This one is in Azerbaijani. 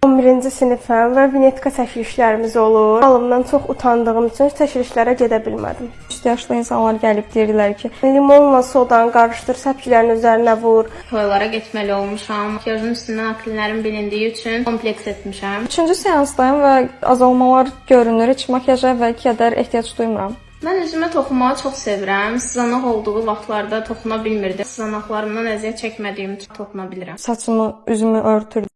11-ci sinifəm və vinetka çəkilişlərimiz olur. Halımdan çox utandığım üçün çəkilişlərə gedə bilmədim. 3 yaşlı insanlar gəlib deyirlər ki, limonla sodanı qarışdır, səpkilərin üzərinə vur. Toylara getməli olmuşam. Makyajın üstündən akrillərin bilindiyi üçün kompleks etmişəm. 3-cü seansdayım və azalmalar görünür. Heç makyaja əvvəlki qədər ehtiyac duymuram. Mən üzümə toxunmağı çox sevirəm. Sızanaq olduğu vaxtlarda toxuna bilmirdim. Sızanaqlarımdan əziyyət çəkmədiyim üçün toxuna bilirəm. Saçımı, üzümü örtürdüm.